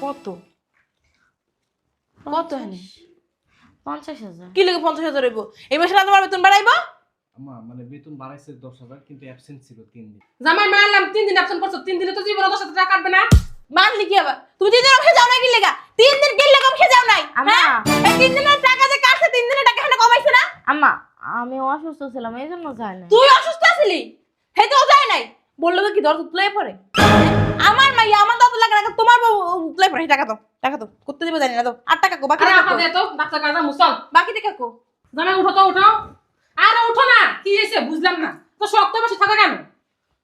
কত কত এনে 50,000 কি লাগে 50,000 হইব এই মাসে না তোমার বেতন বাড়াইবো আম্মা মানে বেতন বাড়াইছে 10,000 কিন্তু অ্যাবসেন্ট ছিল 3 দিন। জামাই মারলাম 3 দিন অ্যাবসেন্ট করছো 3 দিনে তো জীবনে 10,000 টাকা কাটবে না। মানলি কি আবার তুমি 3 দিন অফিসে যাও না কি লাগা 3 দিন কি লাগা অফিসে যাও নাই আম্মা। হ্যাঁ এই 3 দিনের টাকা যে কাটছে 3 দিনের টাকা এখানে কমাইছে না আম্মা আমি অসুস্থ ছিলাম এই জন্য যায় না। তুই অসুস্থ আছিলি হেতেও যায় নাই বললো তো কি দর তুলে পড়ে আমার মাইয়া আমার দাদু লাগে না তোমার বউ তুলে পড়ে টাকা দাও করতে দিব জানি না দাও 8 টাকা কো বাকি আরে টাকা আপা দে তো ডাক্তার কাছে মুসল। বাকি টাকা কো জামাই উঠো তো উঠো। আরে উঠো না কি হইছে বুঝলাম না তো শক্ত বসে থাকা কেন?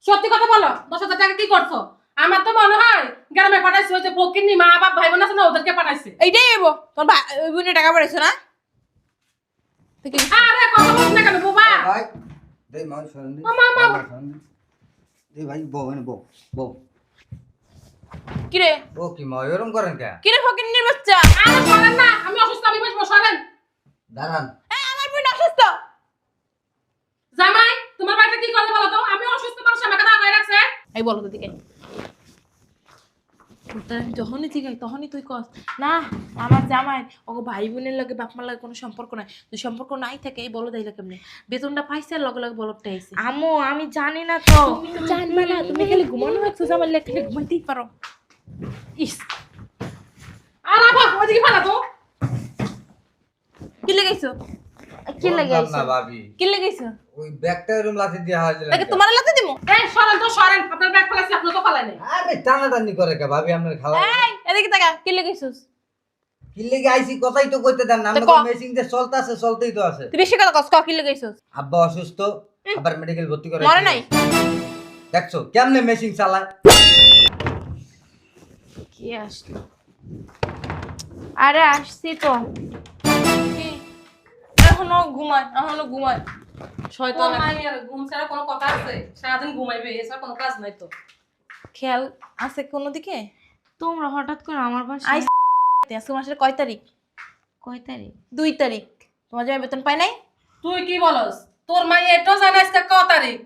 সত্যি কথা বলো 10,000 টাকা কি করছো? আমার তো মনে হয় গ্রামে পাঠাইছে ওই যে ফকিন্নি মা বাপ ভাই বোন আছে না ওদেরকে পাঠাইছে। এইটাই হইব তোর ভাই বোনের টাকা পড়াইছো না আরে কথা বলছ না কেন বাবা? ভাই দেই মা শরণ দি মামা দেই ভাই বউ এনে বউ কি রে ও কি মা এরকম করেন কে কি রে ফকিন্নির বাচ্চা আরে করেন না আমি অসুস্থ আমি বসবো সরেন। দাঁড়ান এই আমার বোন অসুস্থ জামাই তোমার বাড়িতে কি করতে বলো তো? আমি অসুস্থ মানুষ আমাকে দাঁড় করে রাখছে। এই বলো তো দিকে যখনই ঠিক আছে তখনই তুই কস না আমার জামাই ওকে ভাই বোনের লগে বাপ মার লগে কোনো সম্পর্ক নাই তুই সম্পর্ক নাই থাকে এই বলো দাইলা কেমনে বেতনটা পাইছে আর লগে লগে বলটা আইছে আম্মু আমি জানি না তো। তুমি তো জানবা না তুমি খালি ঘুমানো রাখছো আমার লেগে খালি ঘুমাইতেই পারো ইস আর আপা ওইদিকে পালা তো। কি লাগাইছো কি লাগে বললাম না ভাবি কি লাগাইছো ওই ব্যাগটা এরকম লাথি দিয়া হয়েছিল লাগে তোমার লাতে দিমু এই সরেন তো সরেন আপনার ব্যাগ ফেলাইছি আপনি তো ফেলাই নাই। আরে টানাটানি করে কে ভাবি আপনার খাওয়া এই এদিকে তাকা কি লাগাইছস কি লেগে আইছি কথাই তো কইতে দেন না তো আমরা ক। মেশিং যে চলতেছে চলতেই তো আছে তুই বেশি কথা কস কি লাগাইছস আব্বা অসুস্থ আবার মেডিকেল ভর্তি করে মরে নাই দেখছো কেমনে মেশিং চালায় কি আসলো? আরে আসছি তো। কি এখনো ঘুমায় শয়তান তোর মাইয়ার ঘুম ছাড়া কোনো কথা আছে? সারাদিন ঘুমাইবে এছাড়া কোনো কাজ নাই তো। খেয়াল আছে কোন দিকে তোমরা হঠাৎ করে আমার আই বাসায় আজকে মাসের কয় তারিখ কয় তারিখ? 2 তারিখ তোমার জামাই বেতন পাই নাই তুই কি বলস? তোর মাইয়া এটাও জানে আজকে কত তারিখ?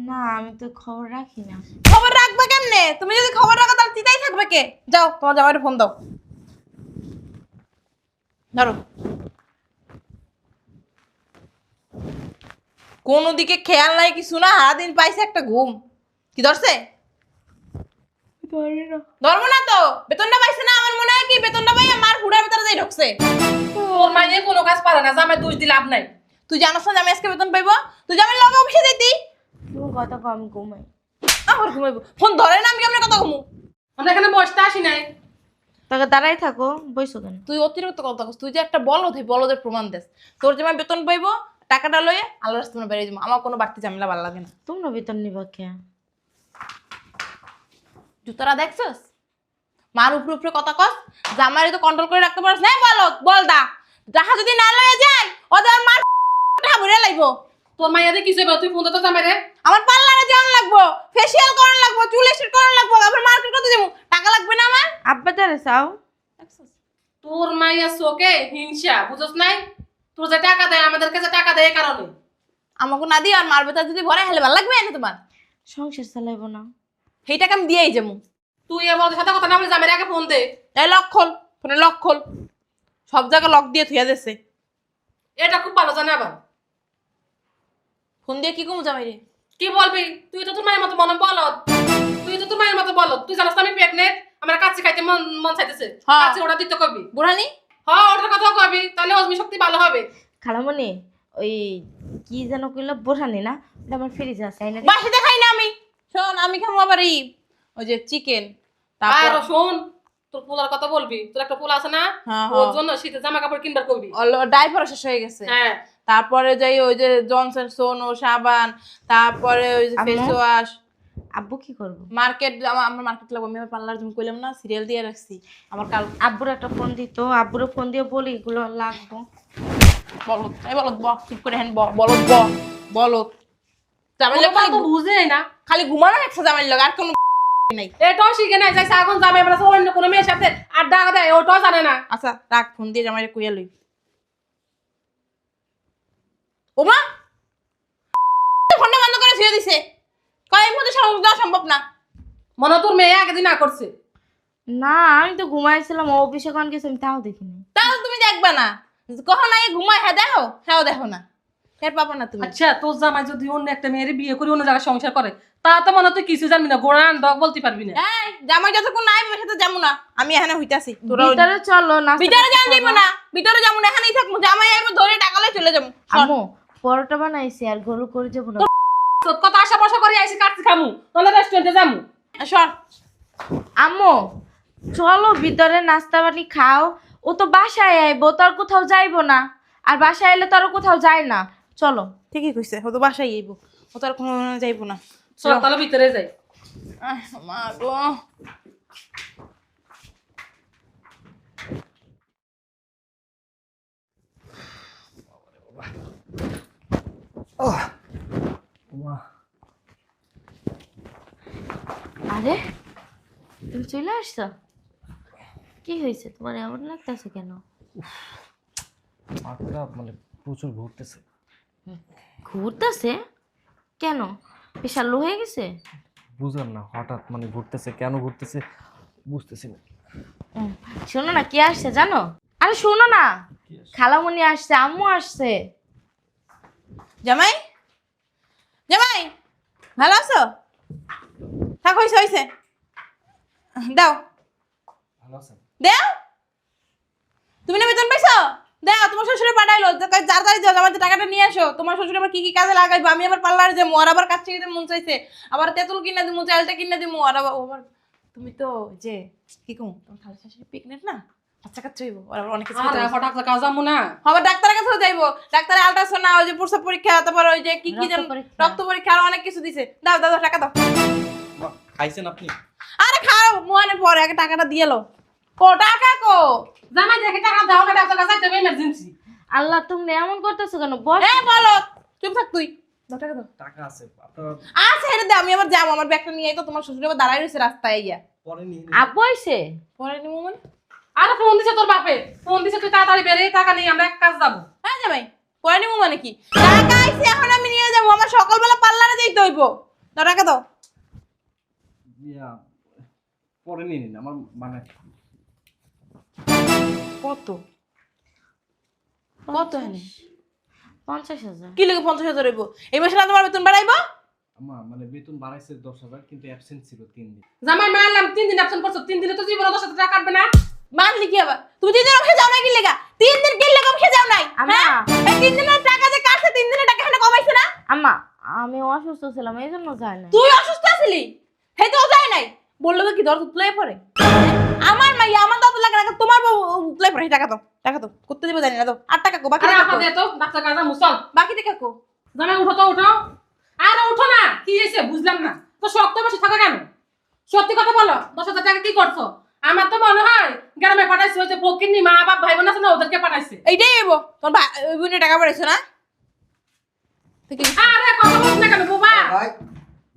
না আমি তো খবর রাখি না। খবর রাখবে কেমনে তুমি যদি খবর রাখো তাহলে চিতাই থাকবে কে যাও তোমার জামাইরে ফোন দাও ধরো কোন দিকে খেয়াল নাই কিছু না সারাদিন পাইছে একটা ঘুম কি ধরছে ধরবো না তো বেতনটা পাইছে না আমার মনে হয় কি বেতনটা পাই আমার হুড়ার ভিতরে যাই ঢুকছে তোর মাইয়া কোনো কাজ পারে না জামাই দোষ দিলে লাভ নাই। তুই জানোস না যে আমি আজকে বেতন পাইবো তুই জামাই লগে অফিসে দিতি তুমি কত কম ঘুমাই। আমার ঘুমাইবো ফোন ধরে না আমি কেমন কথা ঘুমু আমরা এখানে বসতে আসি নাই। তাকে দাঁড়াই থাকো বইসো কেন? তুই অতিরিক্ত কথা কস তুই যে একটা বলদ এই বলদের প্রমাণ দেস তোর জামাই বেতন পাইবো টাকাটা লয়ে আল্লাহর রাস্তায় বেরিয়ে যাবো আমার কোনো বাড়তি ঝামেলা ভালো লাগে না তোমরা বেতন নিবা কে? জুতোরা দেখছস মার উপরে উপরে কথা কস জামাইরে তো কন্ট্রোল করে রাখতে পারছ না বলদ বলদা টাকা যদি না লয়ে যায় ওদের মার টাকা ভরে লাইবো তোর মাইয়াতে কিছু হবে তুই ফোন তো জামাই রে। আমার পার্লারে যাওয়ান লাগবো ফেসিয়াল করান লাগবো চুল স্ট্রেট করান লাগবো আবার মার্কেট করতে যাবো টাকা লাগবে না আমার আব্বা তারে চাও? তোর মাইয়া চোখে হিংসা বুঝছ নাই? তোর যে টাকা দেয় আমাদের কাছে টাকা দেয় এই কারণে। আমাকে না দিয়ে আর মার বেতা যদি ভরে হেলে ভালো লাগবে না তোমার সংসার চালাইবো না? সেই টাকা আমি দিয়েই যাবো তুই এবার সাথে কথা না বলে জামাই আগে ফোন দে। এই লক খোল ফোনে লক খোল সব জায়গায় লক দিয়ে থুয়া দিছে এটা খুব ভালো জানে আবার। ফোন দিয়ে কি কমু জামাই রে কি বলবি? তুই তো তোর মায়ের মতো মনে বলত। তুই তো তোর মায়ের মতো বলত। তুই জানাস না আমি প্রেগনেন্ট আমার কাছে খাইতে মন মন চাইতেছে। হ্যাঁ। কাছে ওটা দিতে কবি। বুড়ানি হ্যাঁ ওটার কথা কবি তাহলে হজমি শক্তি ভালো হবে। খালামণি ওই কি যেন কইলো বোঝানি না ওটা আমার ফ্রিজে আছে আইনা বাসিতে খাই না আমি শোন আমি খাবো আবার ওই যে চিকেন তারপর আর শোন তোর পোলার কথা বলবি। তোর একটা পোলা আছে না? হ্যাঁ, ওর হ্যাঁ। জন্য শীতে জামা কাপড় কিনবার কবি। ডাইপার শেষ হয়ে গেছে হ্যাঁ তারপরে যাই ওই যে জনসন সোনো সাবান তারপরে ওই যে আম্মু? ফেস ওয়াশ আব্বু কি করবো? মার্কেট আমার মার্কেট লাগবে আমি আমার পার্লার তুমি কইলাম না সিরিয়াল দিয়ে রাখছি আমার কাল আব্বুর একটা ফোন দিত আব্বুর ফোন দিয়ে বলি এগুলো লাগবো। বলত এই বলত ব ঠিক করে হ্যান বলত বলত জামাইলে ওটা তো বুঝেই না। খালি ঘুমানো একটা জামাইল লগে আর কোনো নাই এটাও শিখে নাই যাই এখন যাবে এবার অন্য কোনো মেয়ের সাথে আড্ডা দেয় ওটাও জানে না। আচ্ছা রাখ ফোন দিয়ে জামাইরে কইয়া লই ওমা ফোনটা বন্ধ করে ছুঁয়ে দিছে কয় এর মধ্যে দেওয়া সম্ভব না মনে হয় তোর মেয়ে আগে দিন না করছে। না আমি তো ঘুমাইছিলাম, ও অফিসে কোন গেছে আমি তাও দেখিনি। তাহলে তুমি দেখবা না, কখন আগে ঘুমায় হ্যাঁ দেখো, হ্যাঁ দেখো না, ফের পাবো না তুমি। আচ্ছা তোর জামাই যদি অন্য একটা মেয়ের বিয়ে করে অন্য জায়গায় সংসার করে, তা তো মনে হয় তুই কিছু জানবি না, গোড়ান ডগ বলতে পারবি না। এই জামাই যতক্ষণ নাই আমি সাথে যাবো না, আমি এখানে হইতাছি। তোরা ভিতরে চলো না। ভিতরে যান যাইবো না, ভিতরে যাবো না, এখানেই থাকবো। জামাই আইবো ধরে টাকালে চলে যাবো। আম্মু পরোটা বানাইছি আর গরু করে যাবো না। তোর কথা আশা বসা করে আইসি কাটছি খামু, তাহলে রেস্টুরেন্টে যামু। সর। আম্মু চলো ভিতরে নাস্তা পানি খাও, ও তো বাসায় আইবো, তো আর কোথাও যাইবো না, আর বাসায় এলে তো আর কোথাও যায় না। চলো। ঠিকই কইছে, ও তো বাসায় আইবো, ও তো আর কোনো যাইবো না। চল তাহলে ভিতরে যাই। মা গো, আরে তুমি চলে আসছো, কি হয়েছে তোমার এমন লাগতেছে কেন? মাথাটা মানে প্রচুর ঘুরতেছে। ঘুরতেছে কেন? প্রেশার লো হয়ে গেছে? বুঝলাম না, হঠাৎ মানে ঘুরতেছে, কেন ঘুরতেছে বুঝতেছি না। শোনো না কে আসছে জানো? আরে শোনো না, খালামণি আসছে, আম্মু আসছে। জামাই, জামাই ভালো আছো? থাক, হইছে হইছে, দাও ভালো আছেন? দাও। তুমি না বেতন পাইছো? দাও, তোমার শ্বশুরে পাঠাইলো তাড়াতাড়ি যাও, আমার টাকাটা নিয়ে আসো। তোমার শ্বশুর আবার কি কি কাজে লাগাইবো, আমি আবার পার্লারে যাবো, আর আবার কাজ থেকে মন চাইছে, আবার তেঁতুল কিনা দিমু, চালটা কিনা দিমু, আর আবার তুমি তো যে কি কম, তোমার খালা শাশুড়ি প্রেগনেন্ট না, বাচ্চা কাচ্চা হইবো, আর আবার অনেক কিছু আর হঠাৎ কাজ যামু না। আবার ডাক্তারের কাছেও যাইবো, ডাক্তারে আল্ট্রাসাউন্ড, ওই যে প্রসব পরীক্ষা, তারপর ওই যে কি কি যেন রক্ত পরীক্ষা, আর অনেক কিছু দিছে। দাও দাও দাও, টাকা দাও। খাইছেন আপনি? আরে খাও, মনে পরে আগে টাকাটা দিয়ে লো। কো টাকা কো? জামাই দেখে টাকা দাও না, ডাক্তার কাছে যাইতে ইমার্জেন্সি। আল্লাহ তুমি এমন করতেছো কেন? বস। এ বলো, চুপ থাক তুই। দাও টাকা দাও। টাকা আছে আপনার? আচ্ছা এটা দে, আমি আবার যাবো, আমার ব্যাগটা নিয়ে আই তো, তোমার শ্বশুর আবার দাঁড়াই রয়েছে রাস্তায় ইয়া। পরে নিয়ে আব্বু আইছে? পরে নিবো মানে? আরে ফোন দিছে তোর বাপে, ফোন দিছে তুই তাড়াতাড়ি বেরিয়ে, টাকা নেই, আমরা এক কাজ যাবো। হ্যাঁ জামাই, পরে নিবো মানে কি? টাকা আইছে, এখন আমি নিয়ে যাবো, আমার সকালবেলা পার্লারে যাইতে হইবো। দাও টাকা দাও। ইয়া, পরে নিয়ে নিন, আমার মানে কত কত এনে? 50,000। কি লাগে 50,000 হইবো? এই মাসে না তোমার বেতন বাড়াইবো? আমার মানে বেতন বাড়াইছে 10,000, কিন্তু অ্যাবসেন্ট ছিল 3 দিন। জামাই মারলাম 3 দিন অ্যাবসেন্ট করছো, 3 দিনে তো জীবন 10,000 টাকা কাটবে না। মানলি কি আবার? তুমি 3 দিন অফিসে যাও না কি লেগা? 3 দিন কি লেগা অফিসে যাও নাই? আম্মা। হ্যাঁ? এই 3 দিনের টাকা যে কাটছে, 3 দিনের টাকা এখানে কমাইছে না? আম্মা আমি অসুস্থ ছিলাম এই জন্য যাই না। তুই অসুস্থ ছিলি, হেতেও যায় নাই, বললো তো কি দর উতলাই পড়ে। আমার মাইয়া আমার দাদু লাগে না, তোমার বউ উতলাই পড়ে। টাকা দাও, টাকা দাও, করতে দিব জানি না, দাও। 8 টাকা কো, বাকি আরে টাকা আপা কো, দে তো, ডাক্তার কাছে মুসল। বাকি টাকা কো। জামাই উঠো তো, উঠো। আরে উঠো না, কি হয়েছে বুঝলাম না, তো শক্ত বসে থাকা কেন? সত্যি কথা বলো, 10,000 টাকা কি করছো? আমার তো মনে হয় গ্রামে পাঠাইছে, হচ্ছে ফকিন্নি মা বাপ ভাই বোন আছে না, ওদেরকে পাঠাইছে। এইটাই হইব, তোমার ওই বোনের টাকা বাড়াইছো না? আরে কথা বলছ না কেন বাবা? ভাই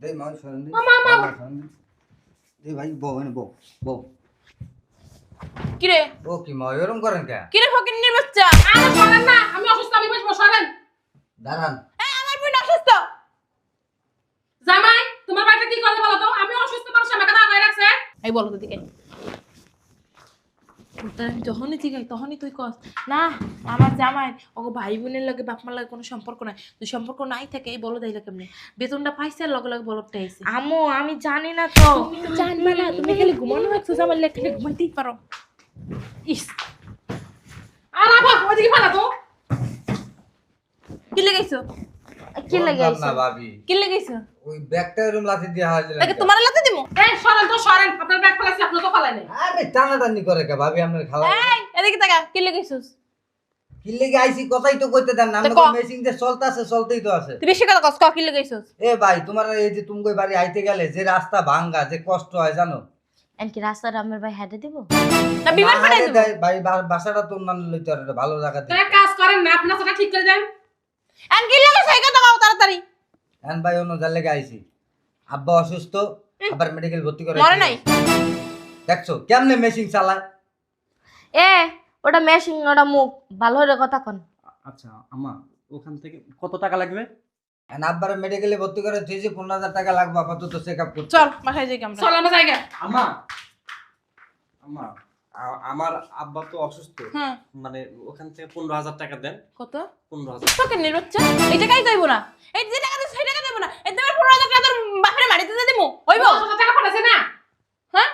দে মা শরণ দি, মামা, মামা। দে ভাই বউ এনে বউ বউ। কি রে, ও কি মা এরকম করেন কে? কি রে ফকিন্নির বাচ্চা? আরে সরেন না, আমি অসুস্থ, আমি বসবো, সরেন। দাঁড়ান। এই আমার বোন অসুস্থ। জামাই তোমার বাড়িতে কি করলে বলো তো? আমি অসুস্থ মানুষ, আমাকে দাঁড়ায় রাখছে। এই বলো তো দিকে, যখনই ঠিক হয় তখনই তুই কস না, আমার জামাই ওগো ভাই বোনের লগে বাপ মার লগে কোনো সম্পর্ক নাই। তুই সম্পর্ক নাই থাকে এই বলো দাইলে কেমনে? বেতনটা পাইছে আর লগে লগে বলটা আইছে। আম্মু আমি জানি না তো। তুমি তো জানবা না, তুমি খালি ঘুমানো রাখছো, জামাই লেগে খালি ঘুমাইতেই পারো। ইস, আর আপা ওইদিকে ফেলা তো। কি লাগাইছো? কি বললাম লাগাইছো? না ভাবি, কি লাগাইছো? ওই ব্যাগটা এরকম লাথি দিয়ে হাজির। তাকে তোমার লাতে দিমু? এই সরেন তো, সরেন, আপনার ব্যাগ ফেলাইছি, আপনি তো ফেলাই নাই। আরে টানাটানি করে কে ভাবি, আপনার খালা এই এদিকে তাকা, কি লাগাইছস? কি লেগে আইছি কথাই তো কইতে দেন না, তো আমরা ক। মেশিং যে চলতেছে চলতেই তো আছে। তুই বেশি কথা কস, কি লাগাইছস? এ ভাই তোমার এই যে তুমি বাড়ি আইতে গেলে যে রাস্তা ভাঙ্গা, যে কষ্ট হয় জানো? এনকি রাস্তাটা আমার ভাই হেঁটে দিব? না বিমান পাঠাই না, দেব? দেয়, ভাই বাসাটা তো অন্যান্য লইতে পারে, ভালো জায়গা তো দিয়ে। এক কাজ করেন না, আপনার সেটা ঠিক করে দেন। এন কি লাগাইছ, এই কথা কও তাড়াতাড়ি। হ্যাঁ ভাই অন্য যার লেগে আইছি, আব্বা অসুস্থ, আবার মেডিকেল ভর্তি করে মরে নাই? দেখছো কেমনে মেশিন চালায়? এ ওটা মেশিন, ওটা মুখ, ভালো করে কথা কন। আচ্ছা আম্মা, ওখান থেকে কত টাকা লাগবে? এখন আব্বার মেডিকেলে ভর্তি করে তুই যে 15,000 টাকা লাগবে আপাতত চেক আপ করতে। চল বাসায় যাই আমরা। চল আমরা জায়গা। আম্মা আম্মা আমার আব্বা তো অসুস্থ, হ্যাঁ মানে ওখান থেকে 15,000 টাকা দেন। কত 15,000। তোকে নিরুচ্ছা এই টাকাই দেব না, এই যে টাকা দিছ সেই টাকা দেব না, এই তোমার 15,000 টাকা তোর বাপের বাড়িতে দিয়ে দিমু হইব? 10,000 টাকা পাঠাইছে না? হ্যাঁ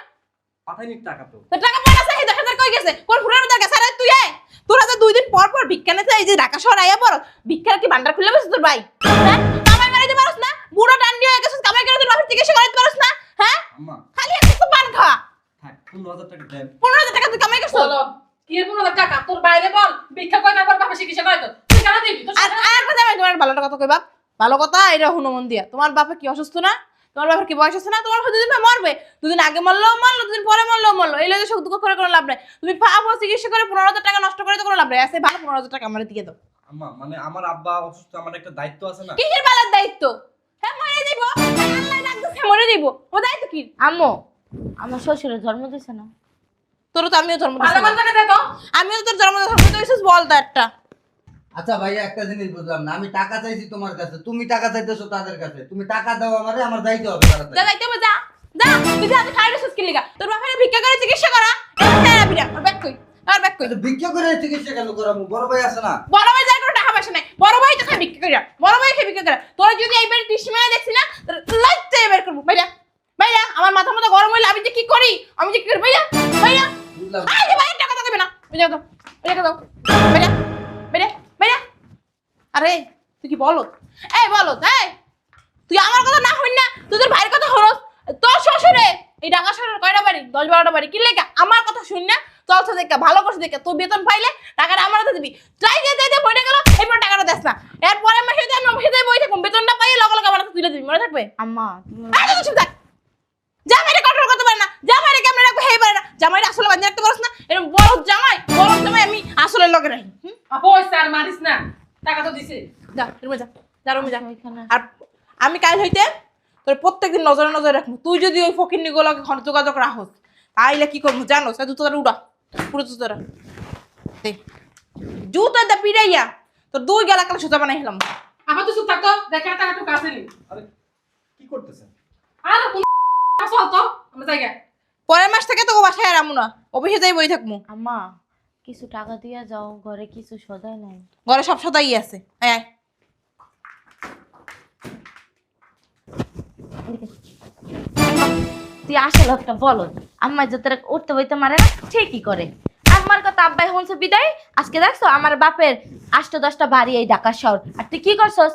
পাঠাইনি টাকা তো। তো টাকা পাঠাছে এই 10,000 কই গেছে? কোন ফুরার ভিতর গেছে? আরে তুই আয়, তোরা তো 2 দিন পর পর ভিক্ষা নিতে এই যে ঢাকা শহর আইয়া পর ভিক্ষার কি ভান্ডার খুলে বসে তোর ভাই? হ্যাঁ কামাই মারাইতে পারছ না? বুড়ো টান দিয়ে গেছিস কামাই করে তোর বাপের চিকিৎসা করাইতে পারছ না? হ্যাঁ আম্মা খালি একটা তো পান খাওয়া। থাক 15,000 টাকা দেন। 15,000 টাকা তুই কামাই করছ? বলো কি এর 15,000 টাকা তোর বাইরে বল ভিক্ষা কই না বাবা চিকিৎসা করাইতো তুই কেন দিবি তোর আর আর একটা জামাই তোমার ভালো কথা কই বাপ, ভালো কথা এটা হনুমান দিয়া। তোমার বাপে কি অসুস্থ না? তোমার বাপের কি বয়স আছে না? তোমার দুদিন পর মরবে, দুদিন আগে মরলেও মরলো, দুদিন পরে মরলেও মরলো, এই লাগে সুখ দুঃখ করে কোনো লাভ নাই। তুমি পাবো চিকিৎসা করে 15,000 টাকা নষ্ট করে তো কোনো লাভ নাই, আছে ভালো 15,000 টাকা আমার দিয়ে দাও। আম্মা মানে আমার আব্বা অসুস্থ, আমার একটা দায়িত্ব আছে না। কিসের বালার দায়িত্ব? হ্যাঁ মরে যাইবো, আল্লাহ ডাকতেছে মরে যাইবো, ও দায়িত্ব কি? আম্মু আমার শ্বশুরের জন্ম দিছে না? তোর তো আমিও জন্ম ভালো দিয়েছি, ভালো টাকা দে তো আমিও তো তোর জন্ম দিয়েছিস, বল তো একটা। আচ্ছা ভাইয়া একটা জিনিস বুঝলাম না, আমি টাকা চাইছি তোমার কাছে, তুমি টাকা চাইতেছো তাদের কাছে, তুমি টাকা দাও আমারে, আমার যাইতে হবে যা তাড়াতাড়ি। যাইতে হবে, যা যা, তুই যা, তুই খাই রেছিস কি লিগা? তোর বাপের ভিক্ষা করে চিকিৎসা করা, হ্যাঁ বিরা আর ব্যাক কই, আর ব্যাক কই। আচ্ছা, ভিক্ষা করে চিকিৎসা কেন করাবো? বড় ভাই আছে না? বড় ভাই যার কোনো টাকা পয়সা নাই, বড় ভাই তো খাই ভিক্ষা কইরা, বড় ভাই খাই ভিক্ষা কইরা। তোরা যদি এইবার টিসমায় দেখছিস না, লাইতে বের করব। ভাইয়া ভাইয়া আমার মাথা মতো গরম হইলে আমি যে কি করি, আমি যে কি করি ভাইয়া ভাইয়া, বুঝলাম। আই যে ভাইয়া টাকা দেবে না, ভাইয়া দাও, ভাইয়া দাও, ভাইয়া ভাইয়া ভাইয়া। আরে তুই কি বলত? এই বলত, এই তুই আমার কথা না হইন না, তুই তোর ভাইয়ের কথা হরস। তোর শ্বশুরে এই ঢাকা শহরের কয়টা বাড়ি? 10-12টা বাড়ি। কি লেখা আমার কথা শুন না, চলছে দেখা ভালো করছে দেখা, তুই বেতন পাইলে টাকাটা আমার হাতে দিবি। যাই বইটা গেল, এরপর টাকাটা দেস না, এরপরে মাসে আমি অফিসে বই থাকুম, বেতনটা পাইয়ে লগে লগে আমার হাতে তুলে দিবি, মনে থাকবে? আম্মা তুমি আরে কিছু থাক, জামাইরে কন্ট্রোল করতে পারে না, জামাইরে কেমনে রাখবে হেই পারে না, জামাইরে আসলে বাঁধিয়ে রাখতে পারছ না? এরকম বড় জামাই আমি আসলে লগে রাখি। আপু ওই স্যার মারিস না টাকা তো দিছে যা রুমে যা, যা রুমে যা। ওইখানে আর আমি কাল হইতে তোর প্রত্যেকদিন নজরে নজরে রাখবো, তুই যদি ওই ফকির নিগুলোকে যোগাযোগ রাখস তাইলে কি করবো জানো? জুতোটা উড়া, পুরো জুতোটা জুতোটা পিড়াইয়া তোর 2 গেলা কালে সোজা বানাই হলাম। আপা তুই চুপ থাক তো দেখে টাকা তো কাছে নি আরে কি করতেছেন? আর কোন চল তো আমরা জায়গা পরের মাস থেকে তো বাসায় আর আমু না, অফিসে যাই বই থাকবো। আম্মা কিছু টাকা দিয়া যাও, ঘরে কিছু সদাই নাই। ঘরে সব সদাই আছে, হ্যাঁ তুই আসলে একটা বলো, আম্মা যে তোরা উঠতে বইতে মারে না ঠিকই করে। আমার কথা আব্বাই হচ্ছে বিদায়, আজকে দেখছো আমার বাপের 8-10টা বাড়ি এই ঢাকা শহর, আর তুই কি করছস?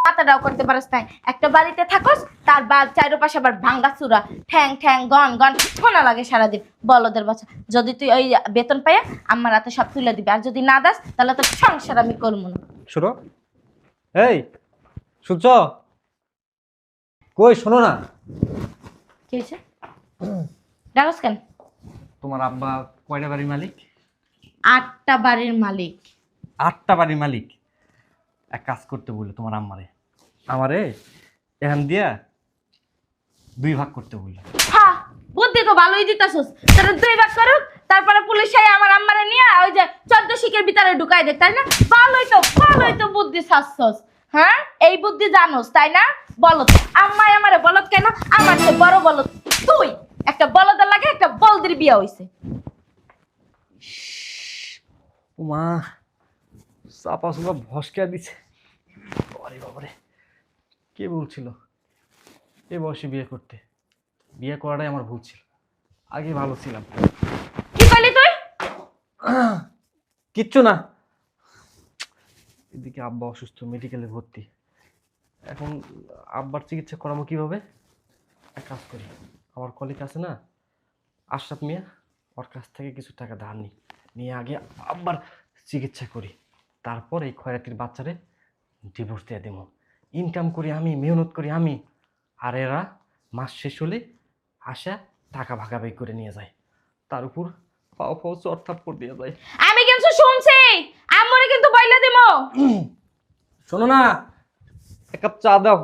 মাথাটাও করতে পারস না, একটা বাড়িতে থাকস তার চারপাশে আবার ভাঙ্গা চূড়া, ঠ্যাং ঠ্যাং গন গন শোনা লাগে সারাদিন। বলদের বাচ্চা, যদি তুই ওই বেতন পাইয়া আমার হাতে সব তুলে দিবি, আর যদি না দাস তাহলে তোর সংসার আমি করবো না। শোনো, এই শুনছো? কই শোনো না। কি হয়েছে? ডাকস কেন? তোমার আব্বা কয়টা বাড়ির মালিক? 8টা বাড়ির মালিক। 8টা বাড়ির মালিক। এক কাজ করতে বললো তোমার আমারে এখান দিয়া 2 ভাগ করতে বললো। হ্যাঁ বুদ্ধি তো ভালোই দিতাছস, তারা 2 ভাগ করুক, তারপরে পুলিশ আই আমার আম্মারে নিয়ে ওই যে 14 শিকের ভিতরে ঢুকাই দেখ, তাই না? ভালোই তো বুদ্ধি ছাড়ছস। হ্যাঁ এই বুদ্ধি জানোস তাই না? বলত আম্মাই আমারে বলত কেন? আমার তো বড় বলত তুই। একটা বলদের লাগে একটা বলদের বিয়া হইছে। ও মা, চাপা চুপা ভসকা দিছে। বাবারে বাবারে, কে বলছিল এ বয়সে বিয়ে করতে? বিয়ে করাটাই আমার ভুল ছিল, আগে ভালো ছিলাম। কি কইলি তুই? কিচ্ছু না। এদিকে আব্বা অসুস্থ, মেডিকেলে ভর্তি। এখন আব্বার চিকিৎসা করাবো কিভাবে? এক কাজ করি, আমার কলিগ আছে না আশরাফ মিয়া, ওর কাছ থেকে কিছু টাকা ধার নিয়ে আগে আব্বার চিকিৎসা করি, তারপর এই খয়রাতির বাচ্চারে ডিভোর্স দিয়ে দেবো। ইনকাম করি আমি, মেহনত করি আমি, আর এরা মাস শেষ হলে আসা টাকা ভাগাভাগি করে নিয়ে যায়, তার উপর পাও চট থাপ্পড় দিয়ে যায়। আমি কিন্তু শুনছি, আম্মুরে কিন্তু বইলা দিমু। শোনো না, এক কাপ চা দাও।